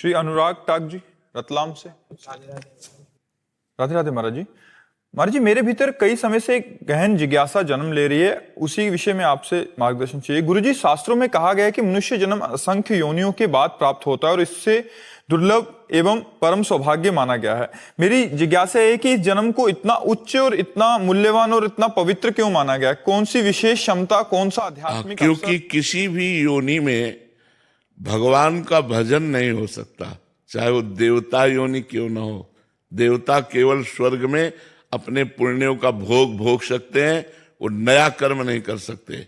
श्री अनुराग टाक जी रतलाम से। राधे राधे महाराज जी। महाराज जी, मेरे भीतर कई समय से एक गहन जिज्ञासा जन्म ले रही है, उसी विषय में आपसे मार्गदर्शन चाहिए। गुरुजी, शास्त्रों में कहा गया है कि मनुष्य जन्म असंख्य योनियों के बाद प्राप्त होता है और इससे दुर्लभ एवं परम सौभाग्य माना गया है। मेरी जिज्ञासा है कि इस जन्म को इतना उच्च और इतना मूल्यवान और इतना पवित्र क्यों माना गया है? कौन सी विशेष क्षमता, कौन सा आध्यात्मिक क्योंकि किसी भी योनि में भगवान का भजन नहीं हो सकता, चाहे वो देवता योनि क्यों ना हो। देवता केवल स्वर्ग में अपने पुण्यों का भोग भोग सकते हैं, वो नया कर्म नहीं कर सकते।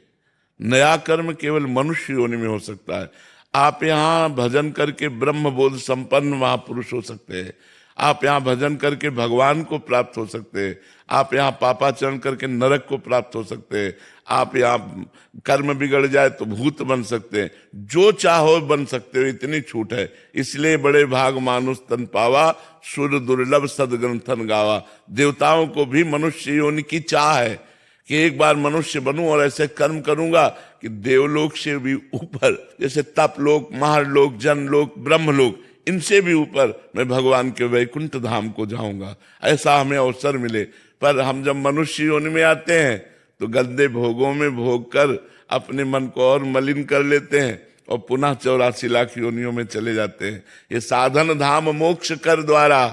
नया कर्म केवल मनुष्य योनि में हो सकता है। आप यहाँ भजन करके ब्रह्म बोध संपन्न महापुरुष हो सकते हैं। आप यहाँ भजन करके भगवान को प्राप्त हो सकते हैं। आप यहाँ पापाचरण करके नरक को प्राप्त हो सकते हैं। आप यहाँ कर्म बिगड़ जाए तो भूत बन सकते हैं। जो चाहो बन सकते हो, इतनी छूट है। इसलिए बड़े भाग मानुष तन पावा, सुर दुर्लभ सदग्रंथन गावा। देवताओं को भी मनुष्य योनि की चाह है कि एक बार मनुष्य बनूं और ऐसे कर्म करूंगा कि देवलोक से भी ऊपर, जैसे तपलोक, महालोक, जनलोक, ब्रह्मलोक, इनसे भी ऊपर मैं भगवान के वैकुंठ धाम को जाऊंगा। ऐसा हमें अवसर मिले। पर हम जब मनुष्य योनि में आते हैं तो गंदे भोगों में भोग कर अपने मन को और मलिन कर लेते हैं और पुनः 84 लाख योनियों में चले जाते हैं। ये साधन धाम मोक्ष कर द्वारा,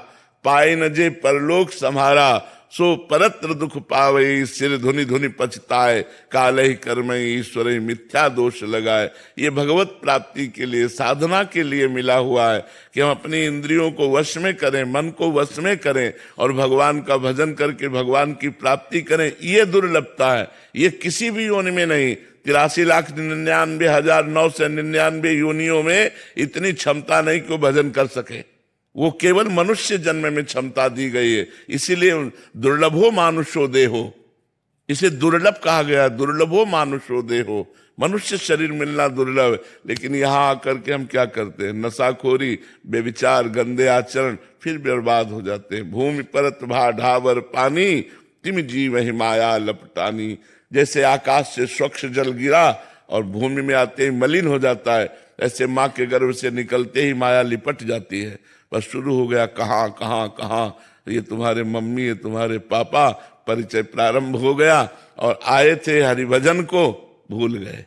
पाए न जे परलोक सम्हारा, सो परत्र दुख पावे, सिर धुनि धुनि पछताए, काले कर्म ईश्वर मिथ्या दोष लगाए। ये भगवत प्राप्ति के लिए, साधना के लिए मिला हुआ है कि हम अपनी इंद्रियों को वश में करें, मन को वश में करें और भगवान का भजन करके भगवान की प्राप्ति करें। ये दुर्लभता है, ये किसी भी योनि में नहीं। 83,99,999 योनियों में इतनी क्षमता नहीं कि वो भजन कर सके। वो केवल मनुष्य जन्म में क्षमता दी गई है। इसीलिए दुर्लभो मानुषो देहो, इसे दुर्लभ कहा गया। दुर्लभो मानुषो देहो, मनुष्य शरीर मिलना दुर्लभ है। लेकिन यहाँ आकर के हम क्या करते हैं? नशाखोरी, बेविचार, गंदे आचरण, फिर बर्बाद हो जाते हैं। भूमि परत भा ढावर पानी, तिम जीव ही माया लपटानी। जैसे आकाश से स्वच्छ जल गिरा और भूमि में आते ही मलिन हो जाता है, ऐसे माँ के गर्भ से निकलते ही माया लिपट जाती है। बस शुरू हो गया कहाँ कहाँ कहाँ, ये तुम्हारे मम्मी, ये तुम्हारे पापा, परिचय प्रारंभ हो गया और आए थे हरिभजन को, भूल गए।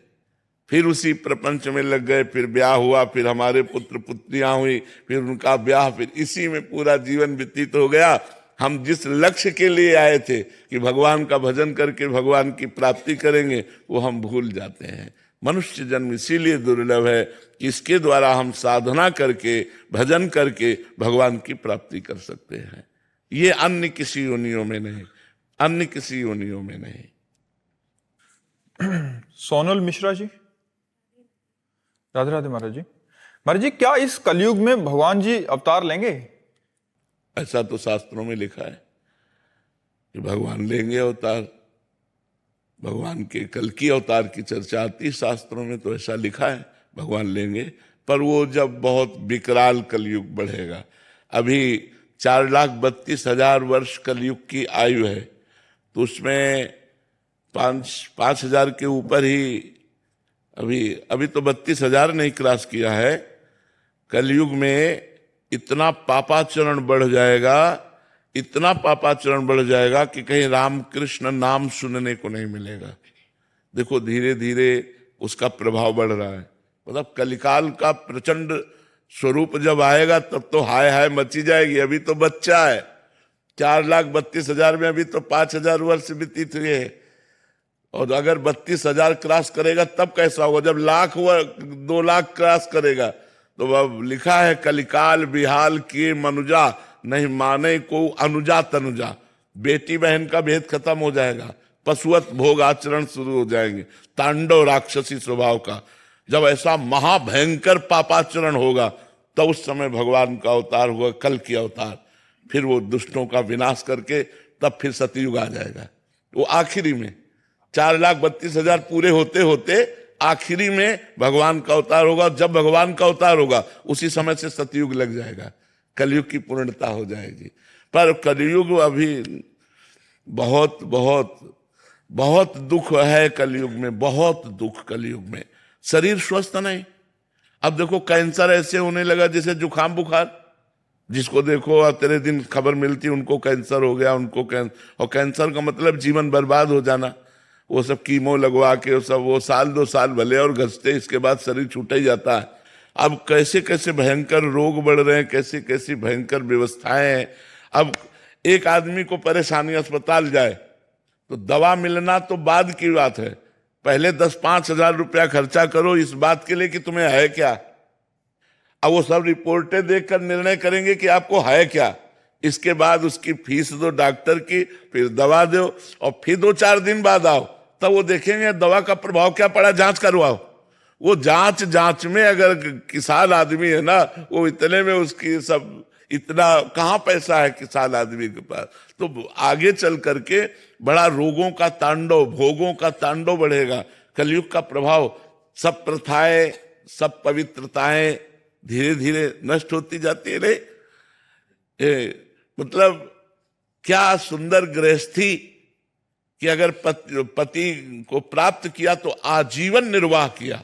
फिर उसी प्रपंच में लग गए, फिर ब्याह हुआ, फिर हमारे पुत्र पुत्रियां हुई, फिर उनका ब्याह, फिर इसी में पूरा जीवन व्यतीत हो गया। हम जिस लक्ष्य के लिए आए थे कि भगवान का भजन करके भगवान की प्राप्ति करेंगे, वो हम भूल जाते हैं। मनुष्य जन्म इसीलिए दुर्लभ है कि इसके द्वारा हम साधना करके, भजन करके भगवान की प्राप्ति कर सकते हैं। ये अन्य किसी योनियों में नहीं, अन्य किसी योनियों में नहीं। सोनल मिश्रा जी। राधे राधे महाराज जी। महाराज जी, क्या इस कलयुग में भगवान जी अवतार लेंगे? ऐसा तो शास्त्रों में लिखा है कि भगवान लेंगे अवतार। भगवान के कल की अवतार की चर्चा आती शास्त्रों में, तो ऐसा लिखा है भगवान लेंगे। पर वो जब बहुत विकराल कलयुग बढ़ेगा। अभी 4,32,000 वर्ष कलयुग की आयु है, तो उसमें 5,000 के ऊपर ही, अभी तो 32,000 नहीं क्रॉस किया है। कलयुग में इतना पापाचरण बढ़ जाएगा, इतना पापाचरण बढ़ जाएगा कि कहीं राम कृष्ण नाम सुनने को नहीं मिलेगा। देखो धीरे धीरे उसका प्रभाव बढ़ रहा है। मतलब कलिकाल का प्रचंड स्वरूप जब आएगा तब तो हाय हाय मची जाएगी। अभी तो बच्चा है, 4,32,000 में अभी तो 5,000 वर्ष व्यतीत हुए हैं। और अगर 32,000 क्रॉस करेगा तब कैसा होगा? जब लाख हुआ, 2 लाख क्रॉस करेगा, तो अब लिखा है कलिकाल बिहाल किए मनुजा, नहीं माने को अनुजा तनुजा। बेटी बहन का भेद खत्म हो जाएगा, पशुवत भोग आचरण शुरू हो जाएंगे, तांडव राक्षसी स्वभाव का। जब ऐसा महाभयंकर पापाचरण होगा तब उस समय भगवान का अवतार होगा, कल की अवतार। फिर वो दुष्टों का विनाश करके तब फिर सतयुग आ जाएगा। वो आखिरी में 4,32,000 पूरे होते होते आखिरी में भगवान का अवतार होगा। जब भगवान का अवतार होगा उसी समय से सतयुग लग जाएगा, कलयुग की पूर्णता हो जाएगी। पर कलयुग अभी बहुत बहुत बहुत दुख है कलयुग में, बहुत दुख कलयुग में। शरीर स्वस्थ नहीं, अब देखो कैंसर ऐसे होने लगा जैसे जुकाम बुखार, जिसको देखो और तेरे दिन खबर मिलती उनको कैंसर हो गया, और कैंसर का मतलब जीवन बर्बाद हो जाना। वो सब कीमो लगवा के वो सब, वो साल 2 साल भले और घसते, इसके बाद शरीर छूट ही जाता है। अब कैसे कैसे भयंकर रोग बढ़ रहे हैं, कैसी कैसी भयंकर व्यवस्थाएं हैं। अब एक आदमी को परेशानी, अस्पताल जाए तो दवा मिलना तो बाद की बात है, पहले 10-5 हजार रुपया खर्चा करो इस बात के लिए कि तुम्हें है क्या। अब वो सब रिपोर्टें देखकर निर्णय करेंगे कि आपको है क्या, इसके बाद उसकी फीस दो डॉक्टर की, फिर दवा दो, और फिर 2-4 दिन बाद आओ, तब वो देखेंगे दवा का प्रभाव क्या पड़ा, जांच करवाओ। वो जांच में अगर किसान आदमी है ना, वो इतने में उसकी सब, इतना कहाँ पैसा है किसान आदमी के पास, तो आगे चल करके बड़ा रोगों का तांडव, भोगों का तांडव बढ़ेगा। कलयुग का प्रभाव, सब प्रथाएं, सब पवित्रताएं धीरे धीरे नष्ट होती जाती है। मतलब क्या सुंदर गृहस्थी कि अगर पति को प्राप्त किया तो आजीवन निर्वाह किया,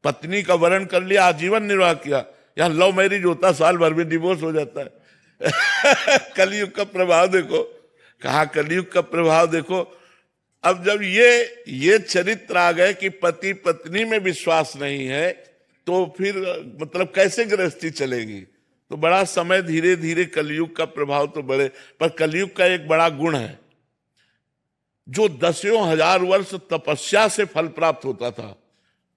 पत्नी का वरण कर लिया, आजीवन निर्वाह किया। यहाँ लव मैरिज होता साल भर में डिवोर्स हो जाता है। कलयुग का प्रभाव देखो, कहा कलयुग का प्रभाव देखो। अब जब ये चरित्र आ गए कि पति पत्नी में विश्वास नहीं है, तो फिर मतलब कैसे गृहस्थी चलेगी। तो बड़ा समय धीरे धीरे कलयुग का प्रभाव तो बढ़े। पर कलयुग का एक बड़ा गुण है, जो 10,000 वर्ष तपस्या से फल प्राप्त होता था,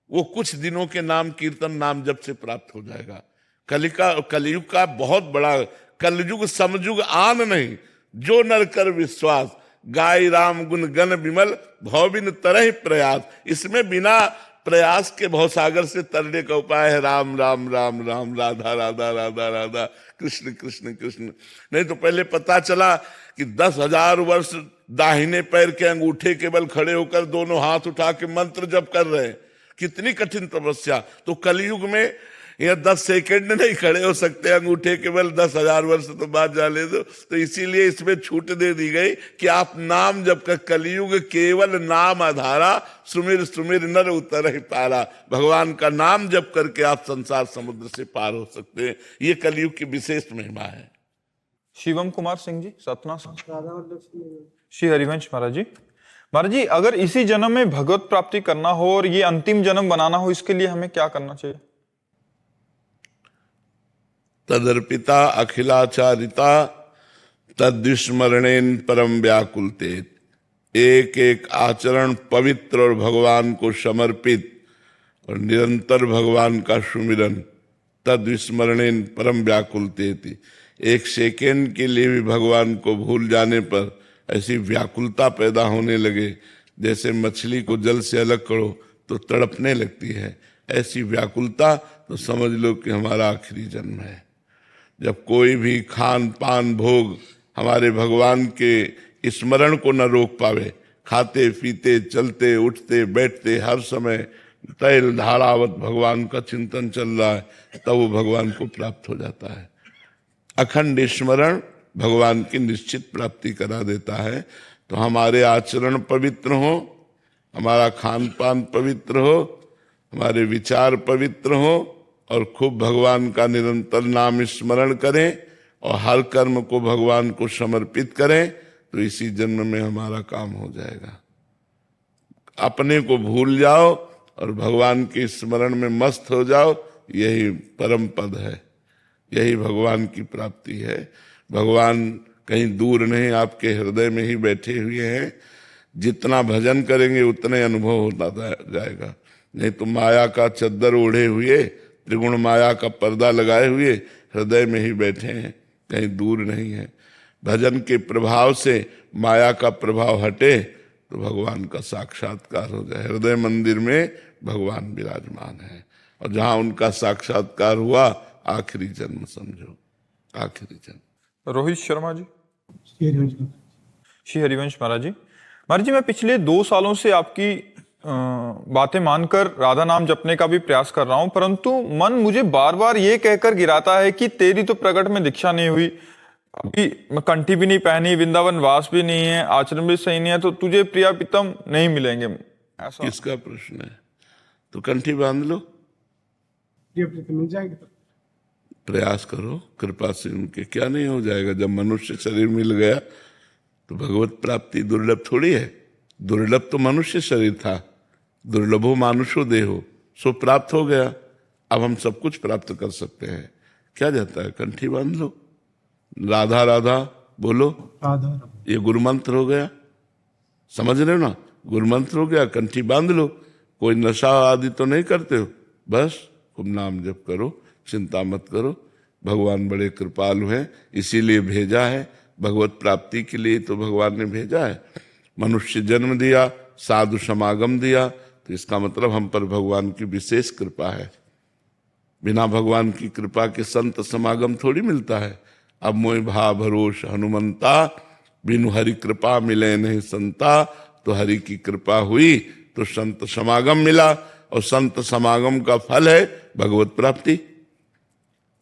वो कुछ दिनों के नाम कीर्तन नाम जप से प्राप्त हो जाएगा। कलयुग का बहुत बड़ा, कलयुग समयुग आन नहीं, जो नर कर विश्वास, गाय राम गुण गण विमल, भवबिन तरह प्रयास। इसमें बिना प्रयास के भवसागर से तरने का उपाय है राम राम राम राम, राधा राधा राधा राधा, कृष्ण कृष्ण कृष्ण। नहीं तो पहले पता चला कि 10,000 वर्ष दाहिने पैर के अंगूठे केवल खड़े होकर दोनों हाथ उठा के मंत्र जप कर रहे हैं, कितनी कठिन तपस्या। तो कलयुग में यह 10 सेकंड नहीं खड़े हो सकते अंगूठे केवल, 10,000 वर्ष तो बात जाने दो। तो इसीलिए इसमें छूट दे दी गई कि आप नाम जप कर, कलयुग केवल नाम आधारा, सुमिर सुमिर नर उतर ही पारा। भगवान का नाम जप करके आप संसार समुद्र से पार हो सकते हैं। ये कलयुग की विशेष महिमा है। शिवम कुमार सिंह जी, सतना से। श्री हरिवंश महाराज जी। महाराज जी, अगर इसी जन्म में भगवत प्राप्ति करना हो और ये अंतिम जन्म बनाना हो, इसके लिए हमें क्या करना चाहिए? तदर्पिता अखिलाचारिता तद्विस्मरणेन परम व्याकुलते। एक एक आचरण पवित्र और भगवान को समर्पित और निरंतर भगवान का सुमिरन, तद्विस्मरणेन परम व्याकुलते। एक सेकेंड के लिए भी भगवान को भूल जाने पर ऐसी व्याकुलता पैदा होने लगे, जैसे मछली को जल से अलग करो तो तड़पने लगती है, ऐसी व्याकुलता, तो समझ लो कि हमारा आखिरी जन्म है। जब कोई भी खान पान भोग हमारे भगवान के स्मरण को न रोक पावे, खाते पीते चलते उठते बैठते हर समय तैल धारावत भगवान का चिंतन चल रहा है, तब वो भगवान को प्राप्त हो जाता है। अखंड स्मरण भगवान की निश्चित प्राप्ति करा देता है। तो हमारे आचरण पवित्र हो, हमारा खान पान पवित्र हो, हमारे विचार पवित्र हो, और खूब भगवान का निरंतर नाम स्मरण करें और हर कर्म को भगवान को समर्पित करें, तो इसी जन्म में हमारा काम हो जाएगा। अपने को भूल जाओ और भगवान के स्मरण में मस्त हो जाओ, यही परम पद है, यही भगवान की प्राप्ति है। भगवान कहीं दूर नहीं, आपके हृदय में ही बैठे हुए हैं। जितना भजन करेंगे उतने अनुभव होता जाएगा। नहीं तो माया का चद्दर ओढ़े हुए, त्रिगुण माया का पर्दा लगाए हुए हृदय में ही बैठे हैं, कहीं दूर नहीं है। भजन के प्रभाव से माया का प्रभाव हटे तो भगवान का साक्षात्कार हो जाए। हृदय मंदिर में भगवान विराजमान है, और जहां उनका साक्षात्कार हुआ, आखिरी जन्म समझो, आखिरी जन्म। रोहित शर्मा जी। श्री हरिवंश महाराज जी। महाराज जी, मैं पिछले 2 सालों से आपकी बातें मानकर राधा नाम जपने का भी प्रयास कर रहा हूं, परंतु मन मुझे बार बार ये कहकर गिराता है कि तेरी तो प्रकट में दीक्षा नहीं हुई, अभी कंठी भी नहीं पहनी, वृंदावन वास भी नहीं है, आचरण भी सही नहीं है, तो तुझे प्रिया प्रीतम नहीं मिलेंगे। ऐसा किसका प्रश्न है? तो कंठी बांध लो। ये प्रीति मिल जाएगी तो। प्रयास करो, कृपा से उनके क्या नहीं हो जाएगा। जब मनुष्य शरीर मिल गया तो भगवत प्राप्ति दुर्लभ थोड़ी है। दुर्लभ तो मनुष्य शरीर था, दुर्लभो मानुषो देहो, सो प्राप्त हो गया। अब हम सब कुछ प्राप्त कर सकते हैं। क्या जाता है, कंठी बांध लो, राधा राधा बोलो, राधा राधा। ये गुरु मंत्र हो गया। समझ रहे हो ना, गुरु मंत्र हो गया, कंठी बांध लो। कोई नशा आदि तो नहीं करते हो, बस खूब नाम जप करो, चिंता मत करो। भगवान बड़े कृपालु हैं, इसीलिए भेजा है। भगवत प्राप्ति के लिए तो भगवान ने भेजा है। मनुष्य जन्म दिया, साधु समागम दिया, तो इसका मतलब हम पर भगवान की विशेष कृपा है। बिना भगवान की कृपा के संत समागम थोड़ी मिलता है। अब मोह भा भरोस हनुमंता, बिनु हरि कृपा मिले नहीं संता। तो हरि की कृपा हुई तो संत समागम मिला, और संत समागम का फल है भगवत प्राप्ति।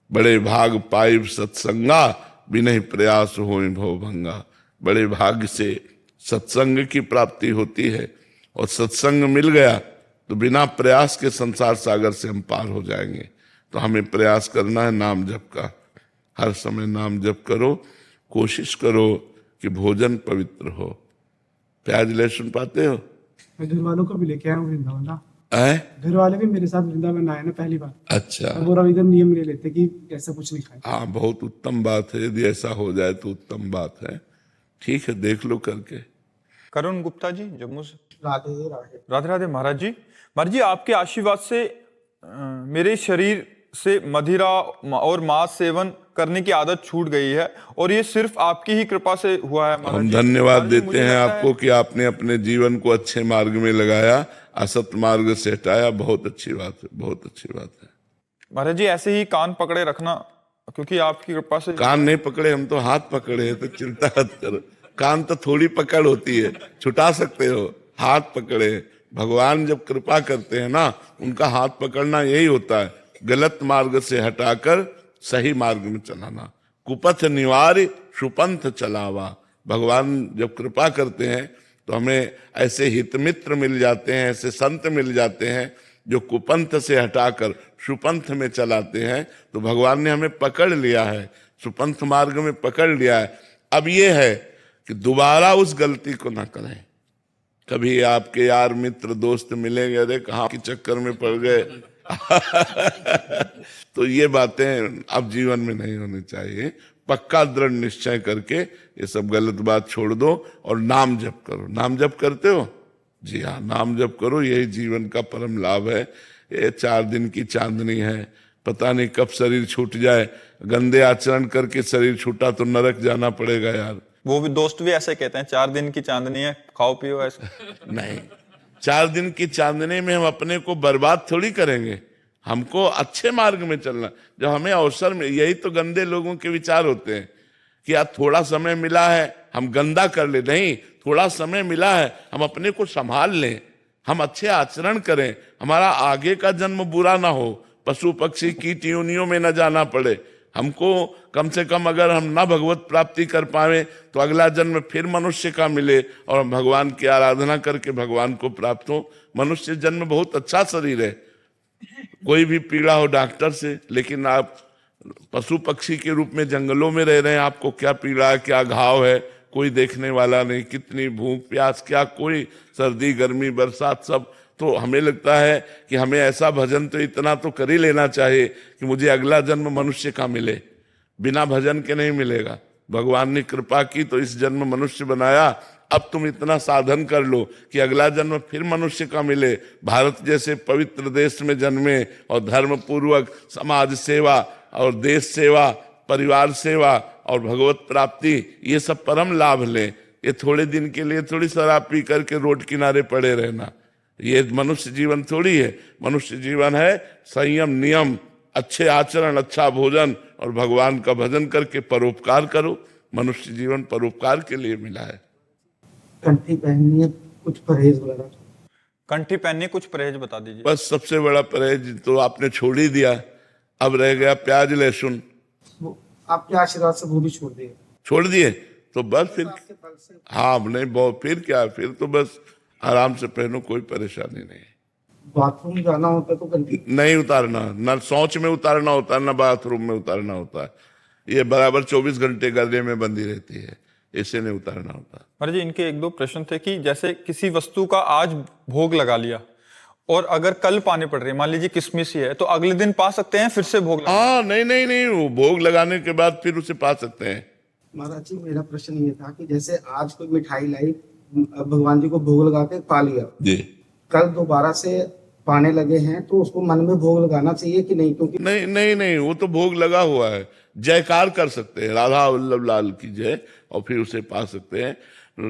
बड़े भाग पाइब सत्संगा, बिना प्रयास होए भव भंगा। बड़े भाग्य से सत्संग की प्राप्ति होती है, और सत्संग मिल गया तो बिना प्रयास के संसार सागर से हम पार हो जाएंगे। तो हमें प्रयास करना है नाम जप का। हर समय नाम जप करो, कोशिश करो कि भोजन पवित्र हो। प्याज लहसुन पाते हो? मैं घर वालों को भी लेके आया हूँ वृंदावन ना। है? घर वाले भी मेरे साथ वृंदावन आए ना पहली बार। अच्छा, अब वो इधर नियम ले लेते कि ऐसा कुछ नहीं खाए। हाँ, बहुत उत्तम बात है। यदि ऐसा हो जाए तो उत्तम बात है। ठीक है, देख लो करके। करुण गुप्ता जी जम्मू से। राधे राधे। राधे राधे महाराज जी। महाराज जी, आपके आशीर्वाद से मेरे शरीर से मदिरा और मांस सेवन करने की आदत छूट गई है, और ये सिर्फ आपकी ही कृपा से हुआ है महाराज हम जी। धन्यवाद महाराज जी, देते मुझे हैं लगता आपको कि आपने अपने जीवन को अच्छे मार्ग में लगाया, असत मार्ग से हटाया। बहुत अच्छी बात है, बहुत अच्छी बात है। महाराज जी, ऐसे ही कान पकड़े रखना, क्योंकि आपकी कृपा से। कान नहीं पकड़े, हम तो हाथ पकड़े हैं, तो चिंता मत करो। कान तो थोड़ी पकड़ होती है, छुटा सकते हो। हाथ पकड़े, भगवान जब कृपा करते हैं ना, उनका हाथ पकड़ना यही होता है, गलत मार्ग से हटाकर सही मार्ग में चलाना। कुपथ निवार्य सुपंथ चलावा। भगवान जब कृपा करते हैं तो हमें ऐसे हितमित्र मिल जाते हैं, ऐसे संत मिल जाते हैं जो कुपंथ से हटाकर सुपंथ में चलाते हैं। तो भगवान ने हमें पकड़ लिया है, सुपंथ मार्ग में पकड़ लिया है। अब ये है कि दोबारा उस गलती को ना करें। कभी आपके यार मित्र दोस्त मिलेंगे, अरे कहाँ के चक्कर में पड़ गए तो ये बातें अब जीवन में नहीं होनी चाहिए। पक्का दृढ़ निश्चय करके ये सब गलत बात छोड़ दो और नाम जप करो। नाम जप करते हो? जी हाँ, नाम जप करो, यही जीवन का परम लाभ है। ये 4 दिन की चांदनी है, पता नहीं कब शरीर छूट जाए। गंदे आचरण करके शरीर छूटा तो नरक जाना पड़ेगा यार। वो भी दोस्त भी ऐसे कहते हैं, 4 दिन की चांदनी है, खाओ पियो ऐसे। नहीं, 4 दिन की चांदनी में हम अपने को बर्बाद थोड़ी करेंगे। हमको अच्छे मार्ग में चलना। जब हमें अवसर में, यही तो गंदे लोगों के विचार होते हैं कि यार थोड़ा समय मिला है हम गंदा कर ले। नहीं, थोड़ा समय मिला है हम अपने को संभाल लें, हम अच्छे आचरण करें, हमारा आगे का जन्म बुरा ना हो, पशु पक्षी कीट योनियों में न जाना पड़े हमको। कम से कम अगर हम ना भगवत प्राप्ति कर पाए तो अगला जन्म फिर मनुष्य का मिले और हम भगवान की आराधना करके भगवान को प्राप्त हो। मनुष्य जन्म बहुत अच्छा शरीर है, कोई भी पीड़ा हो डॉक्टर से, लेकिन आप पशु पक्षी के रूप में जंगलों में रह रहे हैं, आपको क्या पीड़ा है, क्या घाव है, कोई देखने वाला नहीं। कितनी भूख प्यास, क्या कोई सर्दी गर्मी बरसात सब। तो हमें लगता है कि हमें ऐसा भजन तो इतना तो कर ही लेना चाहिए कि मुझे अगला जन्म मनुष्य का मिले। बिना भजन के नहीं मिलेगा। भगवान ने कृपा की तो इस जन्म मनुष्य बनाया, अब तुम इतना साधन कर लो कि अगला जन्म फिर मनुष्य का मिले। भारत जैसे पवित्र देश में जन्मे और धर्म पूर्वक समाज सेवा और देश सेवा, परिवार सेवा और भगवत प्राप्ति, ये सब परम लाभ लें। ये थोड़े दिन के लिए थोड़ी शराब पी करके रोड किनारे पड़े रहना, ये मनुष्य जीवन थोड़ी है। मनुष्य जीवन है संयम, नियम, अच्छे आचरण, अच्छा भोजन और भगवान का भजन करके परोपकार करो। मनुष्य जीवन परोपकार के लिए मिला है। कंठी पहननी है, कुछ परहेज वगैरह। कंठी पहननी, कुछ परहेज बता दीजिए। बस सबसे बड़ा परहेज तो आपने छोड़ ही दिया, अब रह गया प्याज लहसुन। वो आपके आशीर्वाद से वो भी छोड़ दिए। छोड़ दिए तो बस फिर, आपके बल से। हाँ नहीं बहुत, फिर क्या, फिर तो बस आराम से पहनो, कोई परेशानी नहीं। बाथरूम जाना होता तो कंठी नहीं उतारना, न शौच में उतारना होता है, न बाथरूम में उतारना होता है। ये बराबर 24 घंटे गले में बंधी रहती है, इसे नहीं उतारना होता। महाराज जी इनके एक दो प्रश्न थे कि जैसे किसी वस्तु का आज भोग लगा लिया और अगर कल पाने पड़ रही है, मान लीजिए किशमिश ही है, तो अगले दिन पा सकते हैं फिर से भोग लगा? हाँ, नहीं नहीं नहीं, वो भोग लगाने के बाद फिर उसे पा सकते हैं। महाराज जी मेरा प्रश्न ये था कि जैसे आज कोई मिठाई लाई, भगवान जी को भोग लगा के पा लिया, जी कल दोबारा से पाने लगे हैं तो उसको मन में भोग लगाना चाहिए कि नहीं? क्योंकि नहीं नहीं नहीं, वो तो भोग लगा हुआ है, जयकार कर सकते हैं राधा वल्लभ लाल की जय, और फिर उसे पा सकते हैं।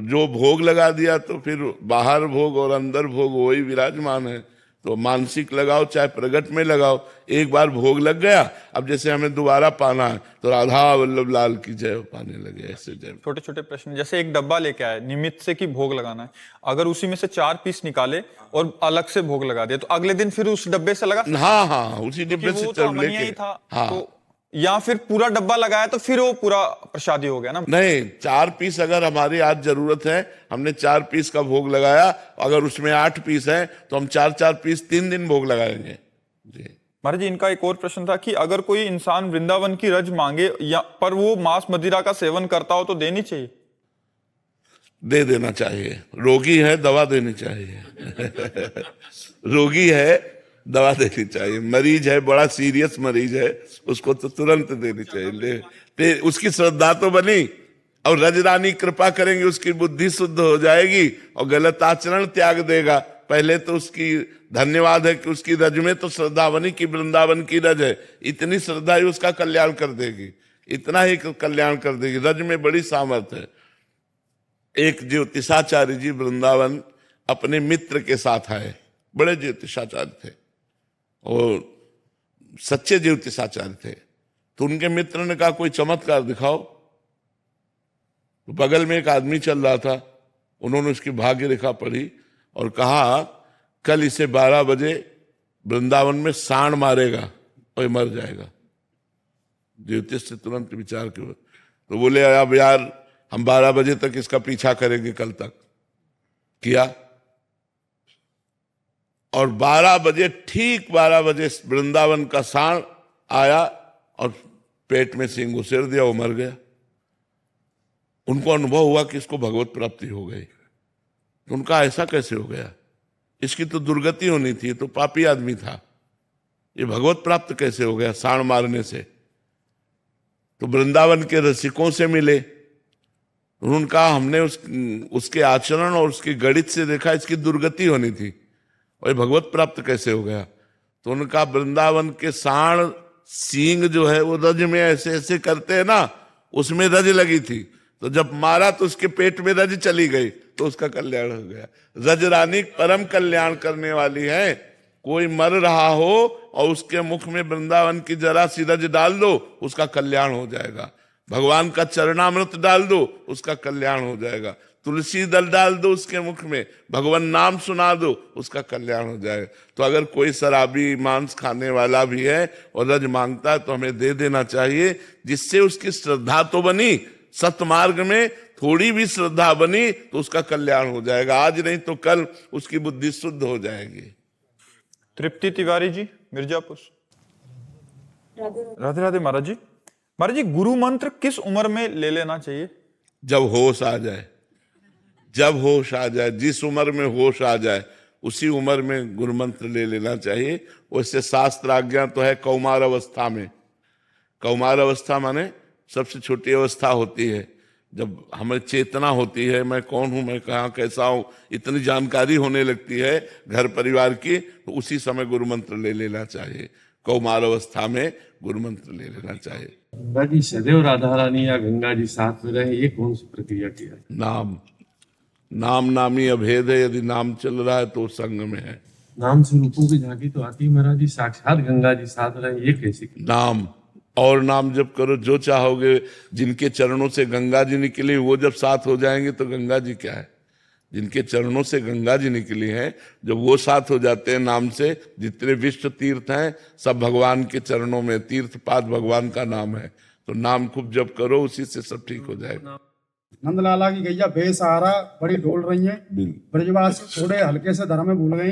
जो भोग लगा दिया तो फिर बाहर भोग और अंदर भोग वही विराजमान है। तो मानसिक लगाओ चाहे प्रगट में लगाओ, एक बार भोग लग गया, अब जैसे हमें दोबारा पाना है तो राधा वल्लभ लाल की जय पाने लगे, ऐसे जय। छोटे छोटे प्रश्न, जैसे एक डब्बा लेके आए निमित्त से कि भोग लगाना है, अगर उसी में से 4 पीस निकाले और अलग से भोग लगा दिया तो अगले दिन फिर उस डब्बे से लगा? हाँ हाँ, उसी क्योंकि डिब्बे से वो तो चल अमनिया ही लेके। था। हाँ, तो या फिर पूरा डब्बा लगाया तो फिर वो पूरा प्रसादी हो गया ना? नहीं, 4 पीस अगर हमारी आज जरूरत है, हमने 4 पीस का भोग लगाया, अगर उसमें 8 पीस है तो हम 4-4 पीस 3 दिन भोग लगाएंगे जी। महाराज जी इनका एक और प्रश्न था कि अगर कोई इंसान वृंदावन की रज मांगे या पर वो मांस मदिरा का सेवन करता हो तो देनी चाहिए? दे देना चाहिए। रोगी है, दवा देनी चाहिए। रोगी है, दवा देनी चाहिए। मरीज है, बड़ा सीरियस मरीज है, उसको तो तुरंत देनी चाहिए। उसकी श्रद्धा तो बनी, और रजरानी कृपा करेंगे, उसकी बुद्धि शुद्ध हो जाएगी और गलत आचरण त्याग देगा। पहले तो उसकी धन्यवाद है कि उसकी रज में तो श्रद्धा बनी कि वृंदावन की रज है, इतनी श्रद्धा ही उसका कल्याण कर देगी, इतना ही कल्याण कर देगी। रज में बड़ी सामर्थ्य है। एक ज्योतिषाचार्य जी वृंदावन अपने मित्र के साथ आए, बड़े ज्योतिषाचार्य थे और सच्चे ज्योतिषाचार्य थे। तो उनके मित्र ने कहा कोई चमत्कार दिखाओ। तो बगल में एक आदमी चल रहा था, उन्होंने उसकी भाग्य रेखा पढ़ी और कहा कल इसे 12 बजे वृंदावन में सांड मारेगा और मर जाएगा। ज्योतिष से तुरंत विचार किया, तो बोले अब यार हम 12 बजे तक इसका पीछा करेंगे। कल तक किया और 12 बजे, ठीक 12 बजे वृंदावन का सांड आया और पेट में सिंह उसेर दिया, वो मर गया। उनको अनुभव हुआ कि इसको भगवत प्राप्ति हो गई। तो उनका ऐसा कैसे हो गया, इसकी तो दुर्गति होनी थी, तो पापी आदमी था, ये भगवत प्राप्त कैसे हो गया सांड मारने से? तो वृंदावन के रसिकों से मिले, उन्होंने कहा हमने उसके आचरण और उसकी गणित से देखा इसकी दुर्गति होनी थी और ये भगवत प्राप्त कैसे हो गया। तो उनका वृंदावन के सांड सींग जो है वो रज में ऐसे ऐसे करते हैं ना, उसमें रज लगी थी, तो जब मारा तो उसके पेट में रज चली गई, तो उसका कल्याण हो गया। रज रानी परम कल्याण करने वाली है। कोई मर रहा हो और उसके मुख में वृंदावन की जरा सी रज डाल दो, उसका कल्याण हो जाएगा। भगवान का चरणामृत डाल दो, उसका कल्याण हो जाएगा। तुलसी दल डाल दो उसके मुख में, भगवान नाम सुना दो, उसका कल्याण हो जाएगा। तो अगर कोई शराबी मांस खाने वाला भी है और रज मांगता है तो हमें दे देना चाहिए, जिससे उसकी श्रद्धा तो बनी, सतमार्ग में थोड़ी भी श्रद्धा बनी तो उसका कल्याण हो जाएगा। आज नहीं तो कल उसकी बुद्धि शुद्ध हो जाएगी। तृप्ति तिवारी जी मिर्जापुर। राधे राधे महाराज जी। महाराज जी गुरु मंत्र किस उम्र में ले लेना चाहिए? जब होश आ जाए, जब होश आ जाए, जिस उम्र में होश आ जाए उसी उम्र में गुरु मंत्र ले लेना चाहिए। वैसे शास्त्र आज्ञा तो है कौमार अवस्था में। कौमार अवस्था माने सबसे छोटी अवस्था होती है, जब हमें चेतना होती है, मैं कौन हूं, मैं कहाँ कैसा हूं, इतनी जानकारी होने लगती है घर परिवार की, तो उसी समय गुरु मंत्र ले लेना चाहिए। कौमार अवस्था में गुरु मंत्र ले लेना चाहिए। गंगा जी सदैव राधा रानी या गंगा जी साथ में रहे, ये कौन सी प्रक्रिया की है? नाम, नाम नामी अभेद है। यदि नाम चल रहा है तो संग में है। नाम से रूपों की झांकी तो आती है महाराज जी, साक्षात गंगा जी साथ रहे, ये कैसे? नाम और नाम जब करो जो चाहोगे। जिनके चरणों से गंगा जी निकली वो जब साथ हो जाएंगे तो गंगा जी क्या है? जिनके चरणों से गंगा जी निकली हैं, जब वो साथ हो जाते हैं नाम से, जितने विश्व तीर्थ हैं सब भगवान के चरणों में, तीर्थ पाद भगवान का नाम है। तो नाम खूब जब करो, उसी से सब ठीक हो जाएगा। नंदलाला की गैया बेसहारा बड़ी डोल रही हैं। ब्रजवासी थोड़े हल्के से धर्म में भूल गए,